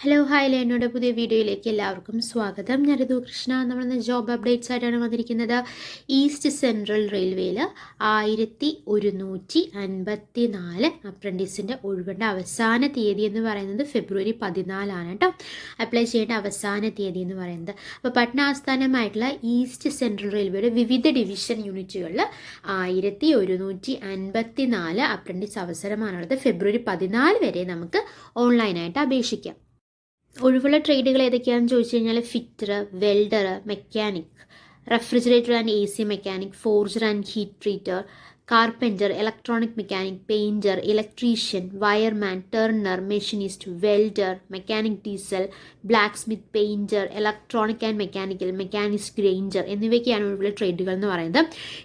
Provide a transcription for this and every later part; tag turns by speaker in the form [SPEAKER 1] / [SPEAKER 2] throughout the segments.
[SPEAKER 1] Hello hi എന്നോട് പുതിയ വീഡിയോയിലേക്ക് എല്ലാവർക്കും സ്വാഗതം. ഞാൻ ഋതു കൃഷ്ണ. നമ്മളിന്ന് ജോബ് അപ്ഡേറ്റ്സ് ആയിട്ടാണ് വന്നിരിക്കുന്നത്. ഈസ്റ്റ് സെൻട്രൽ റെയിൽവേയിൽ 1154 അപ്രൻറ്റീസിൻ്റെ ഒഴിവുണ്ട്. അവസാന തീയതി എന്ന് പറയുന്നത് ഫെബ്രുവരി 14 കേട്ടോ. അപ്ലൈ ചെയ്യേണ്ട അവസാന തീയതി എന്ന് പറയുന്നത്. അപ്പോൾ പട്ന ആസ്ഥാനമായിട്ടുള്ള ഈസ്റ്റ് സെൻട്രൽ റെയിൽവേയുടെ വിവിധ ഡിവിഷൻ യൂണിറ്റുകളിൽ 1154 അപ്രൻറ്റീസ് അവസരമാണുള്ളത്. ഫെബ്രുവരി 14 വരെ നമുക്ക് ഓൺലൈനായിട്ട് അപേക്ഷിക്കാം. ഒഴിവുള്ള ട്രേഡുകൾ ഏതൊക്കെയാണെന്ന് ചോദിച്ചു കഴിഞ്ഞാൽ fitter, welder, mechanic, refrigerator and AC mechanic, forger and heat treater, carpenter, electronic mechanic, painter, electrician, wireman, turner, machinist, welder, mechanic diesel, black Smith, painter, electronic and mechanical, machinist grinder എന്നിവയൊക്കെയാണ് ഒഴിവുള്ള ട്രേഡുകൾ എന്ന് പറയുന്നത്.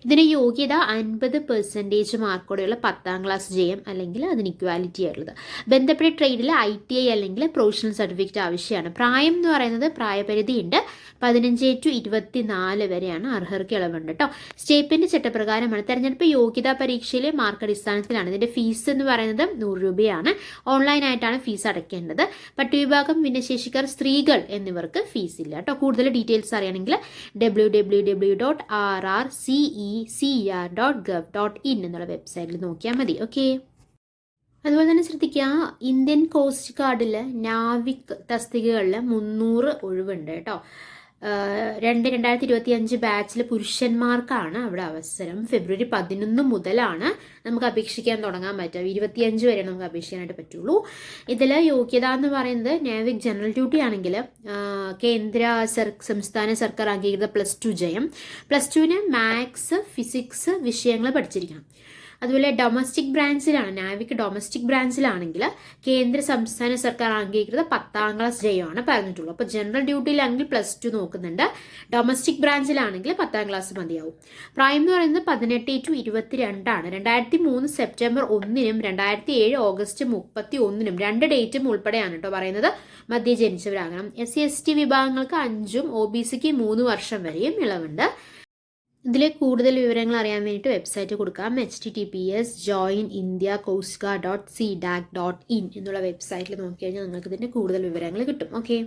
[SPEAKER 1] ഇതിന് യോഗ്യത 50% മാർക്കോടെയുള്ള 10ാം ക്ലാസ് ജയം അല്ലെങ്കിൽ അതിന് equality ആയിട്ടുള്ളത്. ബന്ധപ്പെട്ട ട്രേഡിൽ ITI അല്ലെങ്കിൽ പ്രൊഫഷണൽ സർട്ടിഫിക്കറ്റ് ആവശ്യമാണ്. പ്രായം എന്ന് പറയുന്നത് പ്രായപരിധി ഉണ്ട്. 15 to 24 വരെയാണ് അർഹർക്ക് ഇളവുണ്ട് കേട്ടോ. സ്റ്റേപ്പിൻ്റെ ചട്ടപ്രകാരമാണ്. തെരഞ്ഞെടുപ്പ് യോഗ്യതാ പരീക്ഷയിലെ മാർക്ക് അടിസ്ഥാനത്തിലാണ്. ഇതിൻ്റെ ഫീസ് എന്ന് പറയുന്നത് 100 രൂപയാണ്. ഓൺലൈനായിട്ടാണ് ഫീസ് അടയ്ക്കേണ്ടത്. പട്ടികവിഭാഗം, ഭിന്നശേഷിക്കാർ, സ്ത്രീകൾ എന്നിവർക്ക് ഫീസ് ഇല്ല കേട്ടോ. കൂടുതൽ ഡീറ്റെയിൽസ് അറിയണമെങ്കിൽ www.rrcecer.gov.in എന്നുള്ള വെബ്സൈറ്റിൽ നോക്കിയാൽ മതി. ഓക്കെ. അതുപോലെ തന്നെ ശ്രദ്ധിക്കുക, ഇന്ത്യൻ കോസ്റ്റ് ഗാർഡിൽ നാവിക് തസ്തികകളിൽ 300 ഒഴിവുണ്ട് കേട്ടോ. 2025 ബാച്ചിൽ പുരുഷന്മാർക്കാണ് അവിടെ അവസരം. ഫെബ്രുവരി 11 മുതലാണ് നമുക്ക് അപേക്ഷിക്കാൻ തുടങ്ങാൻ പറ്റുക. 25 വരെ നമുക്ക് അപേക്ഷിക്കാനായിട്ട് പറ്റുള്ളൂ. ഇതിൽ യോഗ്യത എന്ന് പറയുന്നത് നാവിക് ജനറൽ ഡ്യൂട്ടി ആണെങ്കിൽ സംസ്ഥാന സർക്കാർ അംഗീകൃത +2 ജയം. +2ന് മാത്സ്, ഫിസിക്സ് വിഷയങ്ങൾ പഠിച്ചിരിക്കണം. അതുപോലെ ഡൊമസ്റ്റിക് ബ്രാഞ്ചിലാണ്, നാവിക് ഡൊമസ്റ്റിക് ബ്രാഞ്ചിലാണെങ്കിൽ കേന്ദ്ര സംസ്ഥാന സർക്കാർ അംഗീകൃത 10ാം ക്ലാസ് ജയമാണ് പറഞ്ഞിട്ടുള്ളൂ. അപ്പോൾ ജനറൽ ഡ്യൂട്ടിയിലാണെങ്കിൽ +2 നോക്കുന്നുണ്ട്. ഡൊമസ്റ്റിക് ബ്രാഞ്ചിലാണെങ്കിൽ 10ാം ക്ലാസ് മതിയാവും. പ്രായം എന്ന് പറയുന്നത് 18 to 22 ആണ്. 2003 സെപ്റ്റംബർ 1നും 2007 ഓഗസ്റ്റ് 31നും 2 ഡേറ്റും ഉൾപ്പെടെയാണ് കേട്ടോ പറയുന്നത് മധ്യ ജനിച്ചവരാകണം. SC/ST വിഭാഗങ്ങൾക്ക് 5ഉം OBCക്ക് 3 വർഷം വരെയും ഇളവുണ്ട്. ഇതിലെ കൂടുതൽ വിവരങ്ങൾ അറിയാൻ വേണ്ടിയിട്ട് വെബ്സൈറ്റ് കൊടുക്കാം. https://joinindiacoastguard.cdac.in എന്നുള്ള വെബ്സൈറ്റിൽ നോക്കി കഴിഞ്ഞാൽ നിങ്ങൾക്ക് ഇതിൻ്റെ കൂടുതൽ വിവരങ്ങൾ കിട്ടും. ഓക്കെ.